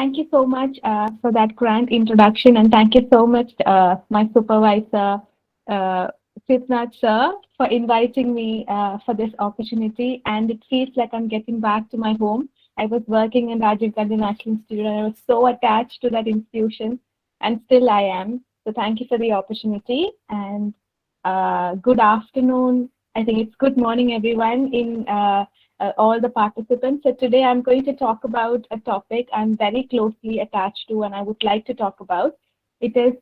Thank you so much for that grand introduction, and thank you so much, my supervisor, uh, Sitnath sir, for inviting me for this opportunity. And it feels like I'm getting back to my home. I was working in Rajiv Gandhi National Institute, and I was so attached to that institution, and still I am. So thank you for the opportunity, and good afternoon. I think it's good morning, everyone, in all the participants. So today I'm going to talk about a topic I'm very closely attached to and I would like to talk about. It is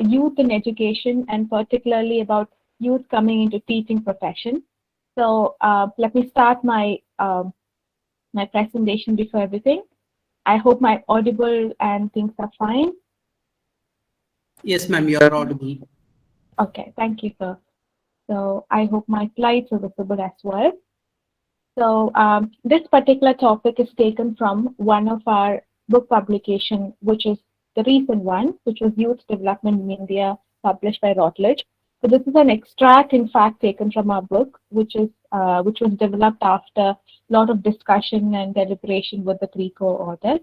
youth in education and particularly about youth coming into teaching profession. So let me start my presentation before everything. I hope my audible and things are fine. Yes, ma'am, you are audible. Okay, thank you, sir. So I hope my slides are visible as well. So this particular topic is taken from one of our book publication, which is the recent one, which was Youth Development in India, published by Routledge. So this is an extract, in fact, taken from our book, which was developed after a lot of discussion and deliberation with the three co-authors.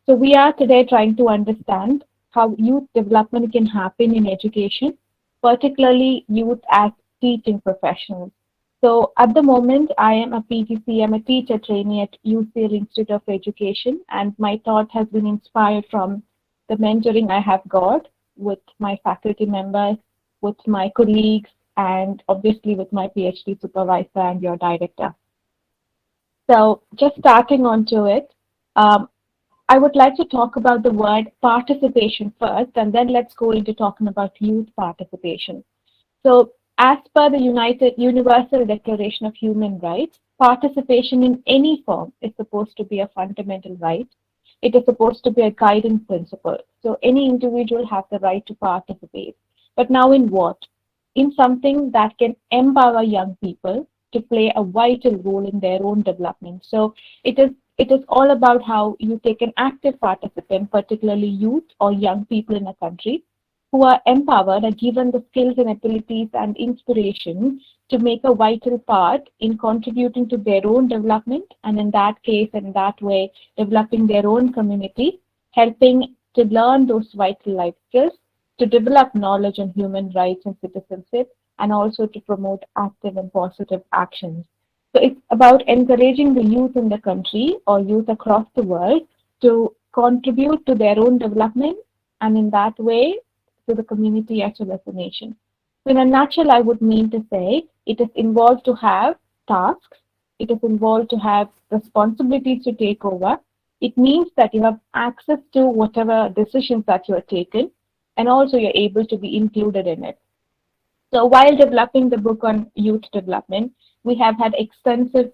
So we are today trying to understand how youth development can happen in education, particularly youth as teaching professionals. So at the moment, I am a PGC, I'm a teacher trainee at UCL Institute of Education, and my thought has been inspired from the mentoring I have got with my faculty members, with my colleagues, and obviously with my PhD supervisor and your director. So just starting onto it, um, I would like to talk about the word participation first, and then let's go into talking about youth participation. So, as per the Universal Declaration of Human Rights, participation in any form is supposed to be a fundamental right. It is supposed to be a guiding principle. So, any individual has the right to participate. But now, in what? In something that can empower young people to play a vital role in their own development. So, it is all about how you take an active participant, particularly youth or young people in a country, who are empowered are given the skills and abilities and inspiration to make a vital part in contributing to their own development, and in that case, in that way, developing their own community, helping to learn those vital life skills, to develop knowledge on human rights and citizenship, and also to promote active and positive actions. So it's about encouraging the youth in the country or youth across the world to contribute to their own development, and in that way to the community as well as the nation. So in a nutshell, I would mean to say it is involved to have tasks, it is involved to have responsibilities to take over. It means that you have access to whatever decisions that you are taken, and also you're able to be included in it. So while developing the book on youth development, we have had extensive,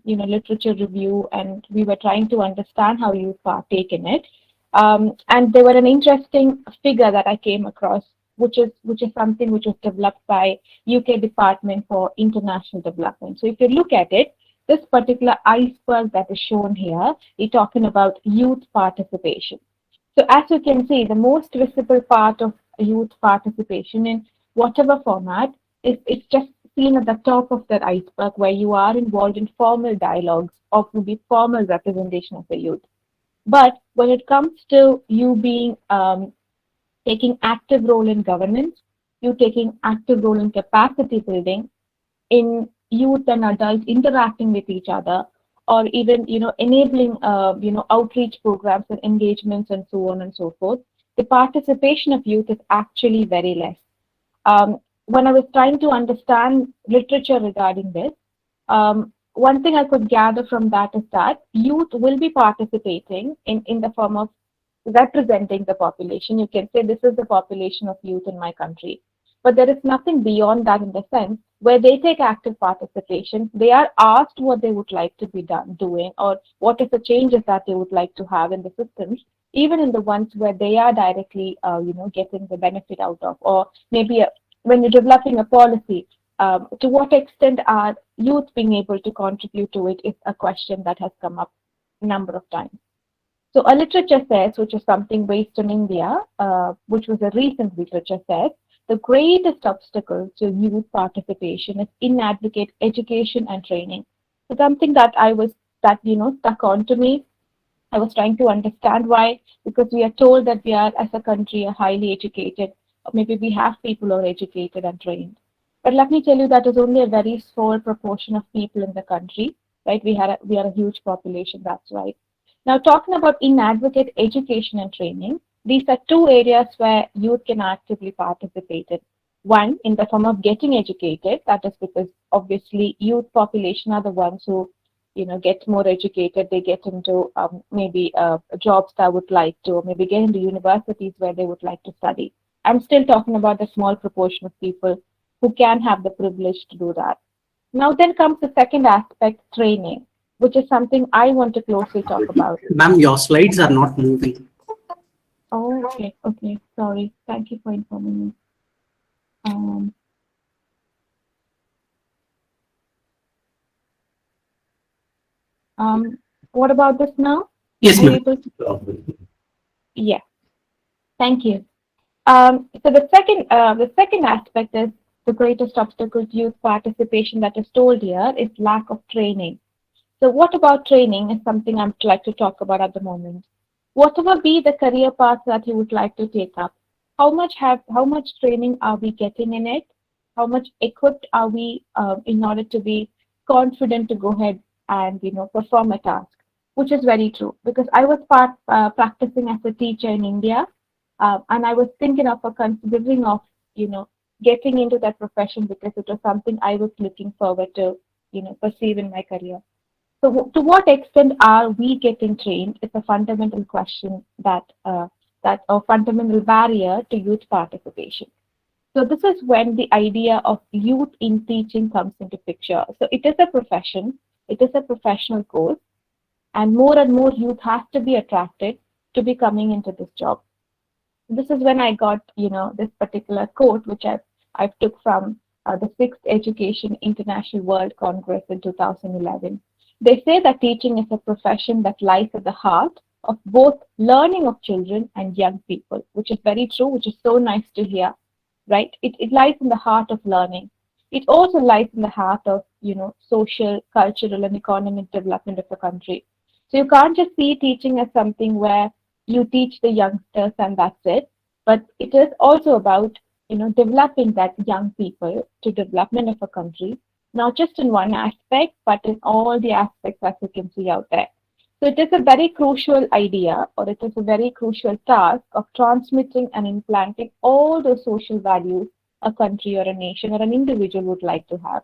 literature review, and we were trying to understand how youth partake in it. And there were an interesting figure that I came across, which is something which was developed by UK Department for International Development. So if you look at it, this particular iceberg that is shown here, we're talking about youth participation. So as you can see, the most visible part of youth participation in whatever format is just seen at the top of that iceberg where you are involved in formal dialogues or maybe formal representation of the youth. But when it comes to you being taking active role in governance, you taking active role in capacity building, in youth and adults interacting with each other, or even enabling outreach programs and engagements and so on and so forth, the participation of youth is actually very less. When I was trying to understand literature regarding this, one thing I could gather from that is that youth will be participating in the form of representing the population. You can say this is the population of youth in my country. But there is nothing beyond that in the sense where they take active participation. They are asked what they would like to be doing, or what is the changes that they would like to have in the systems, even in the ones where they are directly, getting the benefit out of, or maybe when you're developing a policy, to what extent are youth being able to contribute to it is a question that has come up a number of times. So a literature says, which is something based on India, which was a recent literature says, the greatest obstacle to youth participation is inadequate education and training. So something that stuck on to me I was trying to understand why, because we are told that we are, as a country, are highly educated, or maybe we have people who are educated and trained. But let me tell you, that is only a very small proportion of people in the country, right? We are a huge population, that's right. Now, talking about inadequate education and training, these are two areas where youth can actively participate in. One, in the form of getting educated, that is because obviously youth population are the ones who get more educated. They get into maybe jobs that would like to, or maybe get into universities where they would like to study. I'm still talking about the small proportion of people who can have the privilege to do that. Now then comes the second aspect, training, which is something I want to closely talk about. Ma'am, your slides are not moving. Oh, okay, okay, sorry, thank you for informing me. um, um, what about this now? Yes, Are you ma'am. able to? Yeah, thank you. So the second aspect is the greatest obstacle to youth participation that is told here is lack of training. So what about training is something I'd like to talk about at the moment. Whatever be the career path that you would like to take up, how much training are we getting in it? How much equipped are we in order to be confident to go ahead and perform a task? Which is very true, because I was practicing as a teacher in India, and I was thinking of considering of you know getting into that profession because it was something I was looking forward to pursue in my career. So, to what extent are we getting trained is a fundamental question that a fundamental barrier to youth participation. So, this is when the idea of youth in teaching comes into picture. So, it is a profession, it is a professional course, and more youth has to be attracted to be coming into this job. This is when I got this particular quote, which I took from the Sixth Education International World Congress in 2011. They say that teaching is a profession that lies at the heart of both learning of children and young people, which is very true, which is so nice to hear, right? It lies in the heart of learning. It also lies in the heart of social, cultural, and economic development of the country. So you can't just see teaching as something where you teach the youngsters and that's it, but it is also about developing that young people to development of a country, not just in one aspect, but in all the aspects as you can see out there. So it is a very crucial idea, or it is a very crucial task of transmitting and implanting all those social values a country or a nation or an individual would like to have,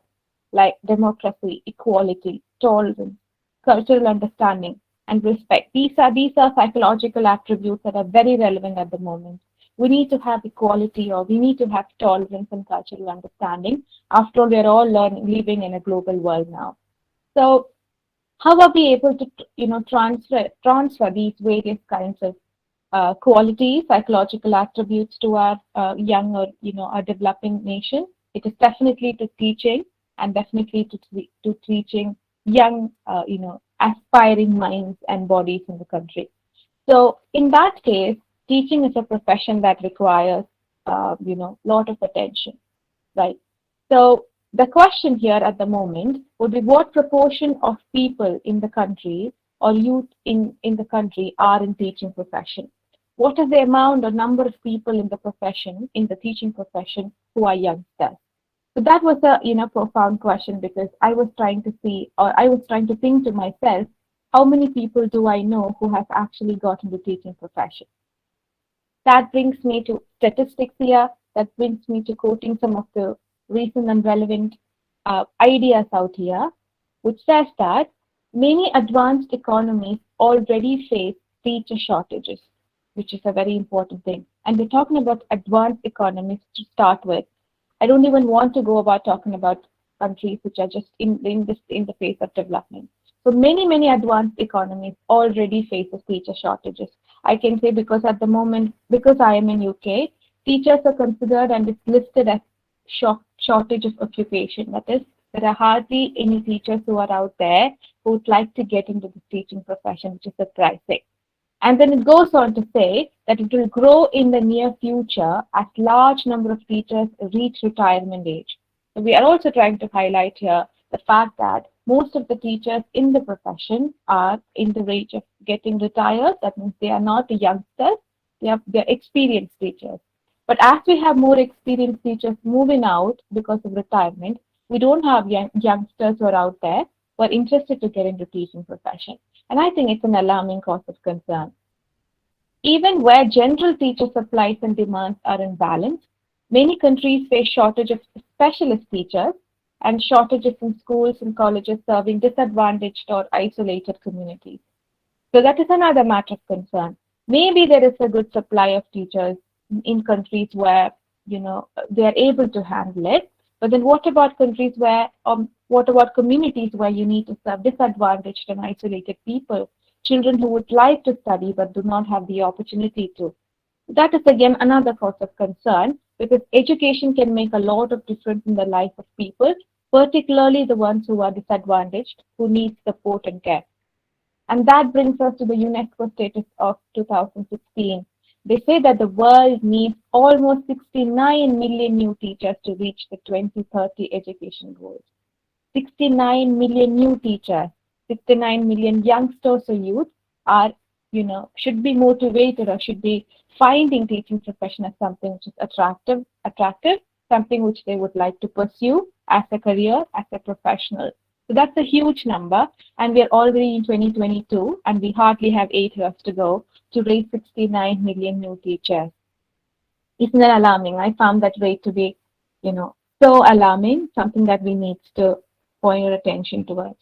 like democracy, equality, tolerance, cultural understanding, and respect. These are psychological attributes that are very relevant at the moment. We need to have equality, or we need to have tolerance and cultural understanding. After all, we are all living in a global world now. So how are we able to transfer these various kinds of qualities, psychological attributes to our young, or our developing nation? It is definitely to teaching, and definitely to teaching young aspiring minds and bodies in the country. So in that case, teaching is a profession that requires lot of attention, right? So the question here at the moment would be, what proportion of people in the country, or youth in the country, are in teaching profession? What is the amount or number of people in the profession, in the teaching profession, who are youngsters? So that was a profound question, because I was trying to see, or I was trying to think to myself, how many people do I know who have actually got into teaching profession? That brings me to statistics here. That brings me to quoting some of the recent and relevant ideas out here, which says that many advanced economies already face teacher shortages, which is a very important thing. And we're talking about advanced economies to start with. I don't even want to go about talking about countries which are just in the phase of development. So many advanced economies already faces teacher shortages. I can say, because at the moment, because I am in UK, teachers are considered and it's listed as shortage of occupation. That is, there are hardly any teachers who are out there who would like to get into the teaching profession, which is surprising. And then it goes on to say that it will grow in the near future as large number of teachers reach retirement age. So we are also trying to highlight here the fact that most of the teachers in the profession are in the range of getting retired. That means they are not the youngsters, they're experienced teachers. But as we have more experienced teachers moving out because of retirement, we don't have youngsters who are out there who are interested to get into teaching profession. And I think it's an alarming cause of concern. Even where general teacher supplies and demands are in balance, many countries face shortage of specialist teachers and shortages in schools and colleges serving disadvantaged or isolated communities. So that is another matter of concern. Maybe there is a good supply of teachers in countries where they are able to handle it. But then what about countries where, what about communities where you need to serve disadvantaged and isolated people, children who would like to study but do not have the opportunity to? That is again another cause of concern because education can make a lot of difference in the life of people, particularly the ones who are disadvantaged, who need support and care. And that brings us to the UNESCO status of 2016. They say that the world needs almost 69 million new teachers to reach the 2030 education goals. 69 million new teachers, 69 million youngsters or youth are, should be motivated or should be finding teaching profession as something which is attractive, something which they would like to pursue as a career, as a professional. So that's a huge number, and we are already in 2022, and we hardly have 8 years to go to reach 69 million new teachers. Isn't that alarming? I found that rate to be, so alarming, something that we need to point your attention towards.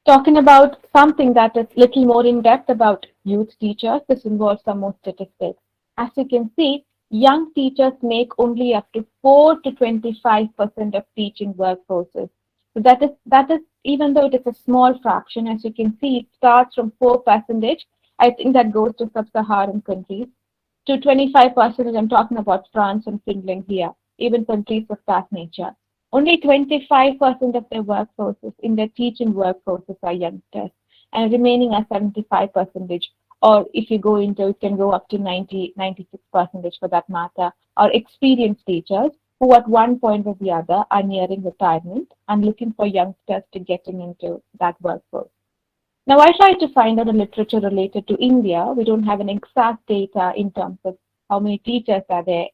Talking about something that is little more in depth about youth teachers, this involves some more statistics. As you can see, young teachers make only up to 4 to 25% of teaching workforces. So that is even though it is a small fraction, as you can see, it starts from 4%. I think that goes to sub-Saharan countries to 25%. I'm talking about France and Finland here, even countries of that nature. Only 25% of their workforces in their teaching workforces are youngsters, and remaining are 75%. Or if you go into, it can go up to 96% for that matter, are experienced teachers who at one point or the other are nearing retirement and looking for youngsters to getting into that workforce. Now, I tried to find out the literature related to India. We don't have an exact data in terms of how many teachers are there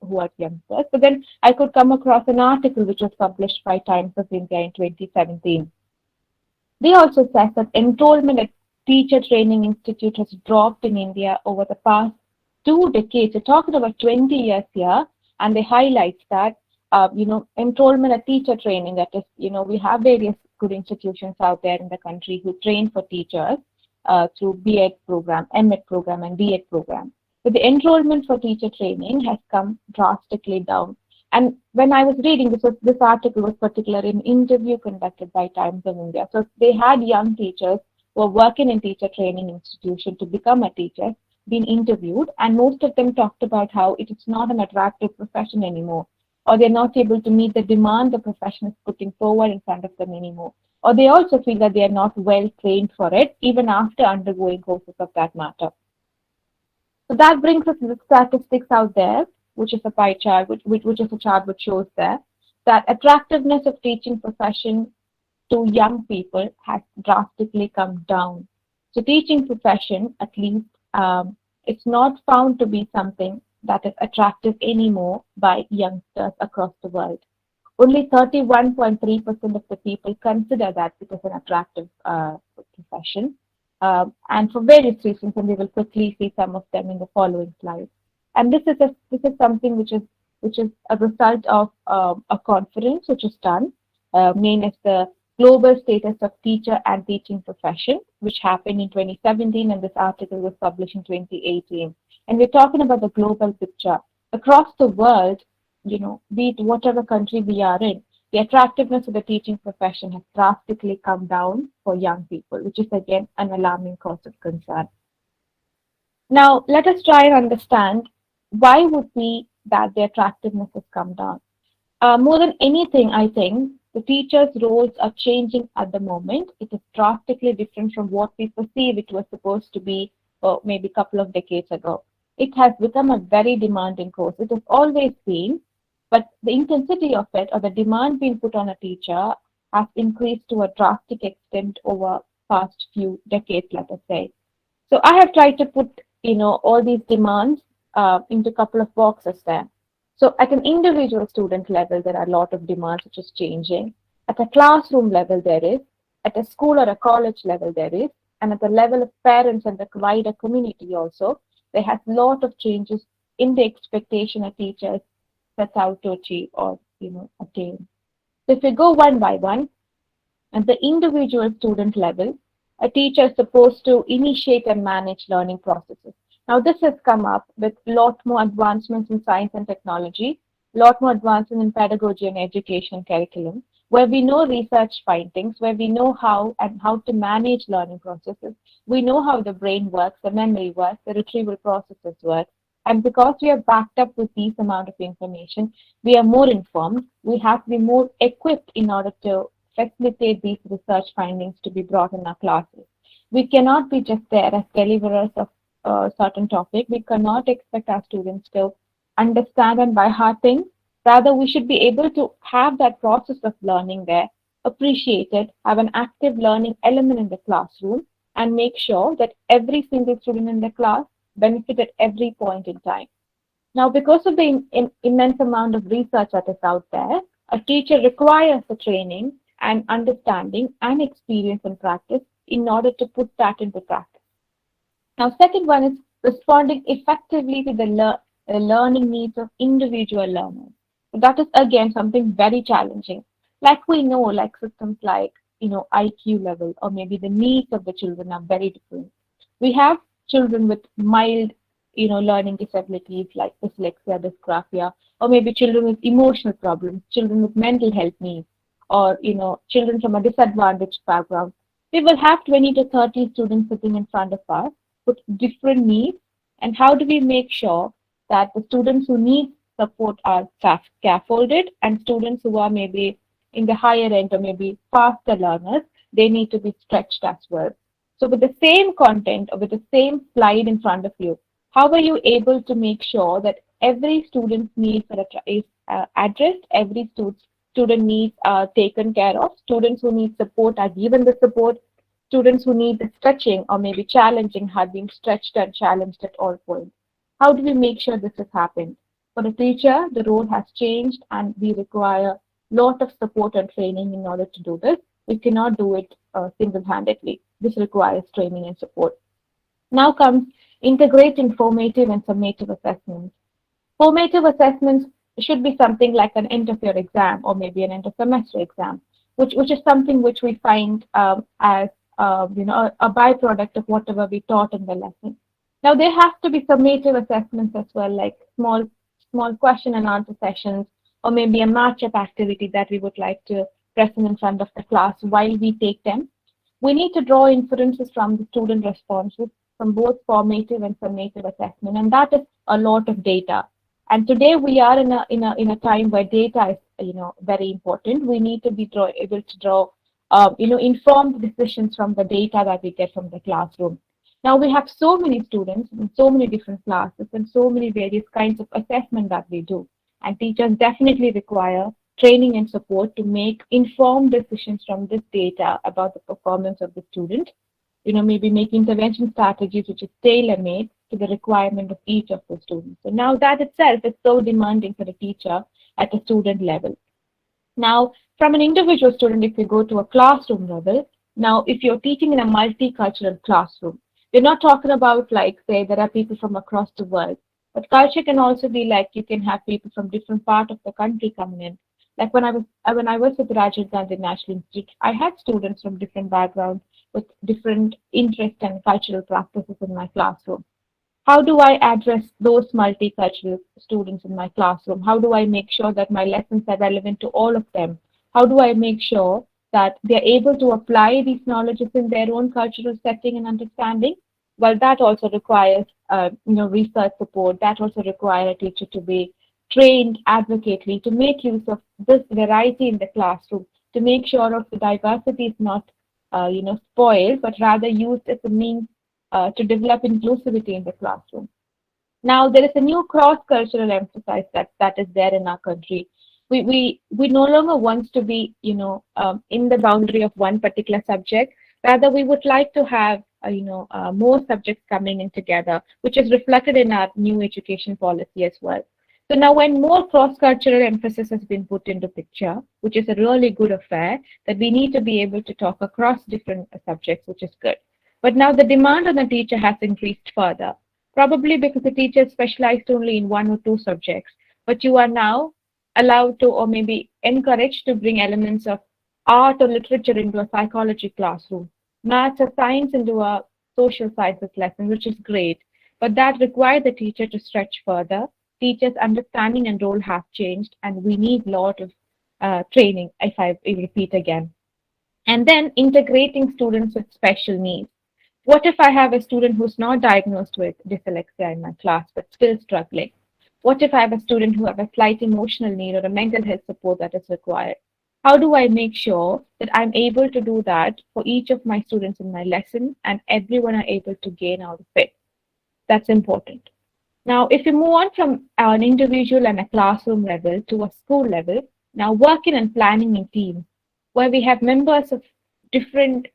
who are youngsters. But then I could come across an article which was published by Times of India in 2017. They also said that enrollment at teacher training institute has dropped in India over the past 2 decades. We're talking about 20 years here, and they highlight that enrollment at teacher training. That is, we have various good institutions out there in the country who train for teachers through B.Ed program, M.Ed program, and B.Ed program. But the enrollment for teacher training has come drastically down. And when I was reading this article was particularly an interview conducted by Times of India. So they had young teachers who were working in teacher training institution to become a teacher, been interviewed, and most of them talked about how it is not an attractive profession anymore, or they're not able to meet the demand the profession is putting forward in front of them anymore. Or they also feel that they are not well trained for it, even after undergoing courses of that matter. So that brings us to the statistics out there, which is a pie chart, which is a chart which shows there that attractiveness of teaching profession to young people has drastically come down. So teaching profession, at least, it's not found to be something that is attractive anymore by youngsters across the world. Only 31.3% of the people consider that it is an attractive profession. And for various reasons, and we will quickly see some of them in the following slides. And this is something which is a result of a conference which is done, named as the Global Status of Teacher and Teaching Profession, which happened in 2017, and this article was published in 2018. And we're talking about the global picture across the world. Be it whatever country we are in, the attractiveness of the teaching profession has drastically come down for young people, which is again an alarming cause of concern. Now, let us try and understand why would be that the attractiveness has come down. More than anything, I think the teachers' roles are changing at the moment. It is drastically different from what we perceive it was supposed to be maybe a couple of decades ago. It has become a very demanding course. It has always been, but the intensity of it or the demand being put on a teacher has increased to a drastic extent over past few decades, let us say. So I have tried to put, all these demands into a couple of boxes there. So at an individual student level, there are a lot of demands which is changing. At a classroom level, there is. At a school or a college level, there is. And at the level of parents and the wider community also, there has a lot of changes in the expectation of teachers set out to achieve or, attain. So if we go one by one, at the individual student level, a teacher is supposed to initiate and manage learning processes. Now, this has come up with a lot more advancements in science and technology, a lot more advancements in pedagogy and education curriculum, where we know research findings, where we know how to manage learning processes. We know how the brain works, the memory works, the retrieval processes work. And because we are backed up with these amount of information, we are more informed. We have to be more equipped in order to facilitate these research findings to be brought in our classes. We cannot be just there as deliverers of a certain topic. We cannot expect our students to understand and by heart things. Rather, we should be able to have that process of learning there, appreciate it, have an active learning element in the classroom, and make sure that every single student in the class benefit at every point in time. Now, because of the immense amount of research that is out there, a teacher requires the training and understanding and experience and practice in order to put that into practice. Now, second one is responding effectively to the learning needs of individual learners. So that is again something very challenging. Like we know, like systems like IQ level or maybe the needs of the children are very different. We have children with mild, learning disabilities like dyslexia, dysgraphia, or maybe children with emotional problems, children with mental health needs, or children from a disadvantaged background. We will have 20 to 30 students sitting in front of us with different needs. And how do we make sure that the students who need support are scaffolded and students who are maybe in the higher end or maybe faster learners, they need to be stretched as well. So with the same content or with the same slide in front of you, how are you able to make sure that every student's needs is addressed, every student needs are taken care of, students who need support are given the support, students who need the stretching or maybe challenging have been stretched and challenged at all points. How do we make sure this has happened? For a teacher, the role has changed and we require a lot of support and training in order to do this. We cannot do it single-handedly. This requires training and support. Now comes integrating formative and summative assessments. Formative assessments should be something like an end of year exam or maybe an end of semester exam, which is something which we find as a byproduct of whatever we taught in the lesson. Now there have to be summative assessments as well, like small question and answer sessions, or maybe a match-up activity that we would like to present in front of the class while we take them. We need to draw inferences from the student responses from both formative and summative assessment, and that is a lot of data. And today we are in a time where data is very important. We need to be able to draw informed decisions from the data that we get from the classroom. Now we have so many students in so many different classes and so many various kinds of assessment that we do. And teachers definitely require training and support to make informed decisions from this data about the performance of the student. Maybe make intervention strategies which is tailor-made to the requirement of each of the students. So now that itself is so demanding for the teacher at a student level. Now, from an individual student, if you go to a classroom level, now if you're teaching in a multicultural classroom, we're not talking about like, say, there are people from across the world, but culture can also be like you can have people from different part of the country coming in. Like when I was at the Rajiv Gandhi National Institute, I had students from different backgrounds with different interests and cultural practices in my classroom. How do I address those multicultural students in my classroom? How do I make sure that my lessons are relevant to all of them? How do I make sure that they're able to apply these knowledges in their own cultural setting and understanding? Well, that also requires research support. That also requires a teacher to be trained advocaately to make use of this variety in the classroom, to make sure of the diversity is not spoiled, but rather used as a means to develop inclusivity in the classroom. Now, there is a new cross-cultural emphasis that is there in our country. We no longer want to be, in the boundary of one particular subject. Rather, we would like to have, more subjects coming in together, which is reflected in our new education policy as well. So now, when more cross-cultural emphasis has been put into picture, which is a really good affair, that we need to be able to talk across different subjects, which is good. But now the demand on the teacher has increased further, probably because the teacher specialized only in one or two subjects. But you are now allowed to, or maybe encouraged to, bring elements of art or literature into a psychology classroom, maths or science into a social sciences lesson, which is great. But that requires the teacher to stretch further. Teachers' understanding and role have changed, and we need a lot of training, if I repeat again. And then integrating students with special needs. What if I have a student who's not diagnosed with dyslexia in my class but still struggling? What if I have a student who has a slight emotional need or a mental health support that is required? How do I make sure that I'm able to do that for each of my students in my lesson and everyone are able to gain out of it? That's important. Now, if you move on from an individual and a classroom level to a school level, now working and planning in teams, where we have members of different,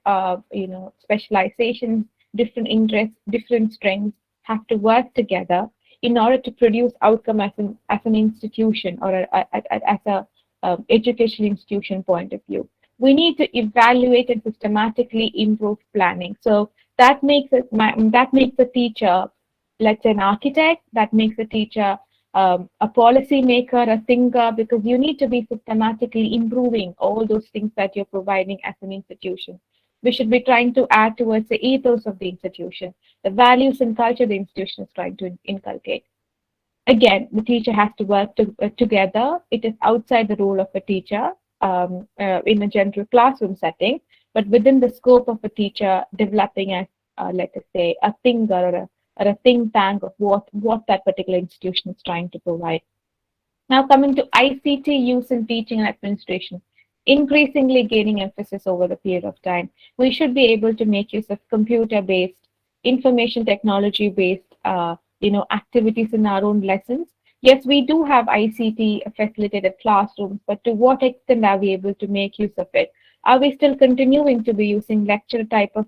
specializations, different interests, different strengths, have to work together in order to produce outcome as an institution or as a educational institution point of view. We need to evaluate and systematically improve planning. So that makes a teacher, let's say an architect, that makes a teacher a policy maker, a thinker, because you need to be systematically improving all those things that you're providing as an institution. We should be trying to add towards the ethos of the institution, the values and culture the institution is trying to inculcate. Again, the teacher has to work together. It is outside the role of a teacher in a general classroom setting, but within the scope of a teacher developing as, let us say, a thinker or a think tank of what that particular institution is trying to provide. Now, coming to ICT use in teaching and administration, increasingly gaining emphasis over the period of time. We should be able to make use of computer-based, information technology-based, activities in our own lessons. Yes, we do have ICT facilitated classrooms, but to what extent are we able to make use of it? Are we still continuing to be using lecture type of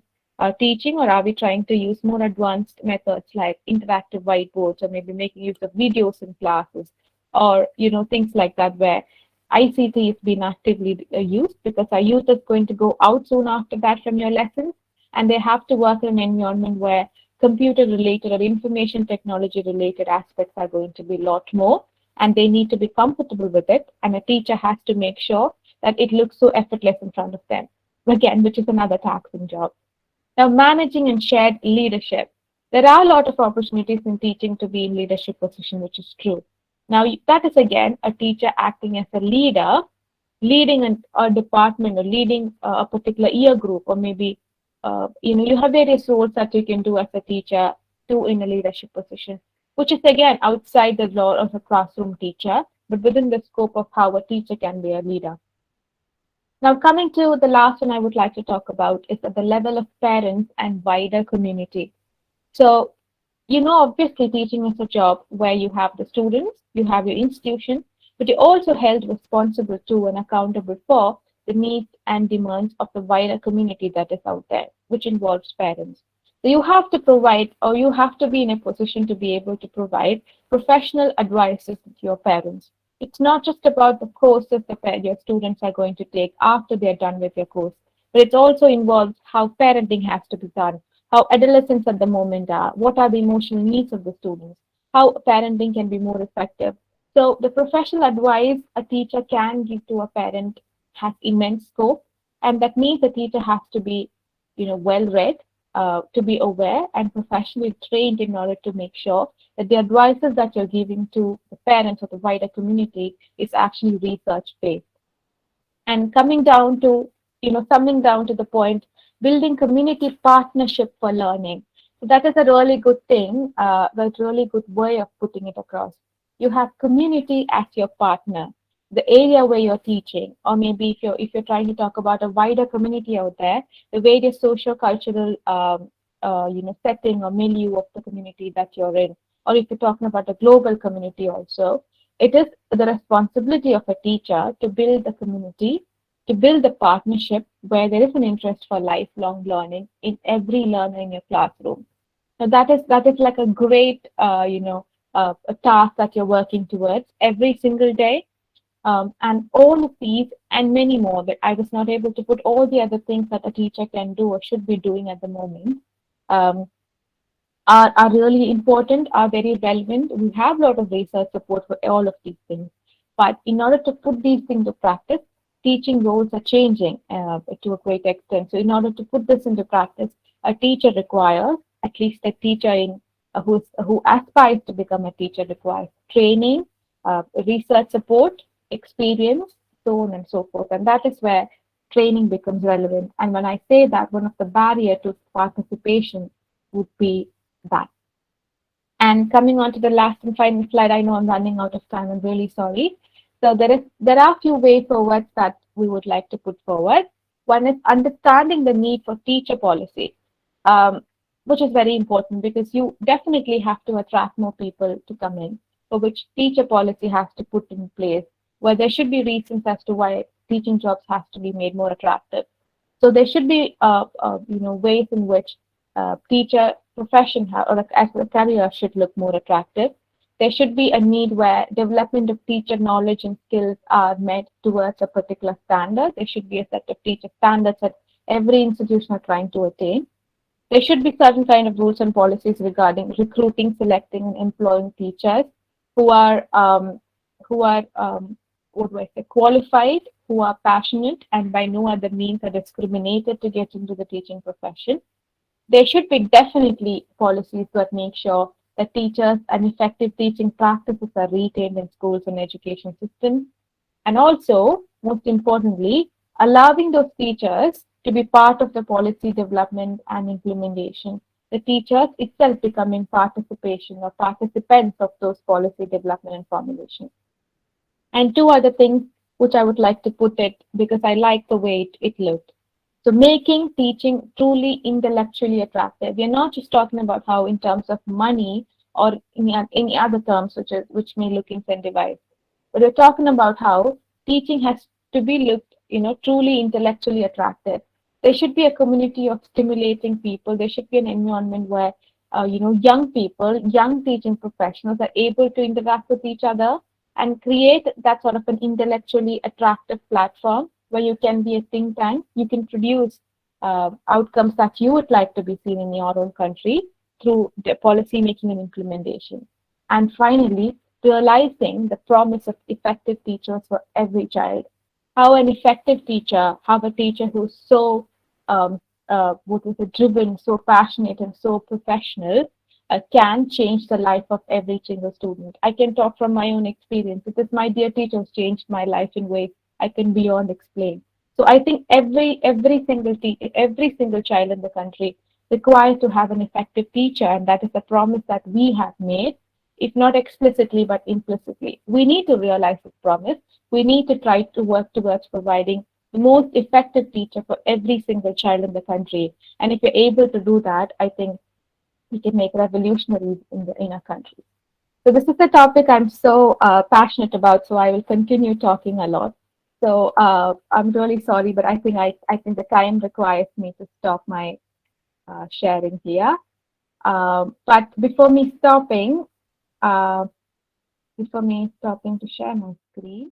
teaching, or are we trying to use more advanced methods like interactive whiteboards, or maybe making use of videos in classes, or things like that, where ICT is being actively used, because our youth is going to go out soon after that from your lessons, and they have to work in an environment where computer related or information technology related aspects are going to be a lot more, and they need to be comfortable with it, and a teacher has to make sure that it looks so effortless in front of them, again, which is another taxing job. Now, managing and shared leadership. There are a lot of opportunities in teaching to be in leadership position, which is true. Now, that is again a teacher acting as a leader, leading a department or leading a particular year group, or maybe you have various roles that you can do as a teacher too in a leadership position, which is again outside the role of a classroom teacher, but within the scope of how a teacher can be a leader. Now, coming to the last one I would like to talk about is at the level of parents and wider community. So, obviously teaching is a job where you have the students, you have your institution, but you're also held responsible to and accountable for the needs and demands of the wider community that is out there, which involves parents. So you have to provide, or you have to be in a position to be able to provide professional advices to your parents. It's not just about the courses that your students are going to take after they're done with your course, but it also involves how parenting has to be done, how adolescents at the moment are, what are the emotional needs of the students, how parenting can be more effective. So the professional advice a teacher can give to a parent has immense scope, and that means the teacher has to be, well read, to be aware and professionally trained in order to make sure that the advices that you're giving to the parents or the wider community is actually research based. And coming down to, summing down to the point, building community partnership for learning. So that is a really good thing, but really good way of putting it across. You have community as your partner, the area where you're teaching, or maybe if you're trying to talk about a wider community out there, the various social cultural setting or milieu of the community that you're in, or if you're talking about a global community also, It is the responsibility of a teacher to build the community, to build the partnership where there is an interest for lifelong learning in every learner in your classroom. So that is like a great a task that you're working towards every single day. And all of these and many more, but I was not able to put all the other things that a teacher can do or should be doing at the moment. Um, are really important, are very relevant. We have a lot of research support for all of these things. But in order to put these things to practice, teaching roles are changing to a great extent. So in order to put this into practice, a teacher requires, at least a teacher who aspires to become a teacher requires training, research support, experience, so on and so forth. And that is where training becomes relevant. And when I say that, one of the barriers to participation would be that. And coming on to the last and final slide, I know I'm running out of time. I'm really sorry. So there are a few ways forward that we would like to put forward. One is understanding the need for teacher policy, which is very important because you definitely have to attract more people to come in, for which teacher policy has to put in place, where there should be reasons as to why teaching jobs has to be made more attractive. So there should be ways in which teacher profession or as a career should look more attractive. There should be a need where development of teacher knowledge and skills are met towards a particular standard. There should be a set of teacher standards that every institution are trying to attain. There should be certain kind of rules and policies regarding recruiting, selecting, and employing teachers who are who are what do I say, qualified, who are passionate, and by no other means are discriminated to get into the teaching profession. There should be definitely policies that make sure that teachers and effective teaching practices are retained in schools and education systems. And also, most importantly, allowing those teachers to be part of the policy development and implementation. The teachers itself becoming participation or participants of those policy development and formulation. And two other things which I would like to put it because I like the way it looked. So making teaching truly intellectually attractive. We're not just talking about how in terms of money or any other terms which may look incentivized, but we're talking about how teaching has to be looked, truly intellectually attractive. There should be a community of stimulating people. There should be an environment where, young people, young teaching professionals are able to interact with each other and create that sort of an intellectually attractive platform where you can be a think tank, you can produce outcomes that you would like to be seen in your own country through the policy making and implementation. And finally, realizing the promise of effective teachers for every child. How an effective teacher, how a teacher who's so what is it, driven, so passionate, and so professional can change the life of every single student. I can talk from my own experience because my dear teachers changed my life in ways I can beyond explain. So I think every single child in the country requires to have an effective teacher, and that is a promise that we have made, if not explicitly but implicitly. We need to realize this promise. We need to try to work towards providing the most effective teacher for every single child in the country. And if you're able to do that, I think we can make revolutionaries in our country. So this is a topic I'm so passionate about, so I will continue talking a lot. So I'm really sorry, but I think the time requires me to stop my sharing here. But before me stopping to share my screen,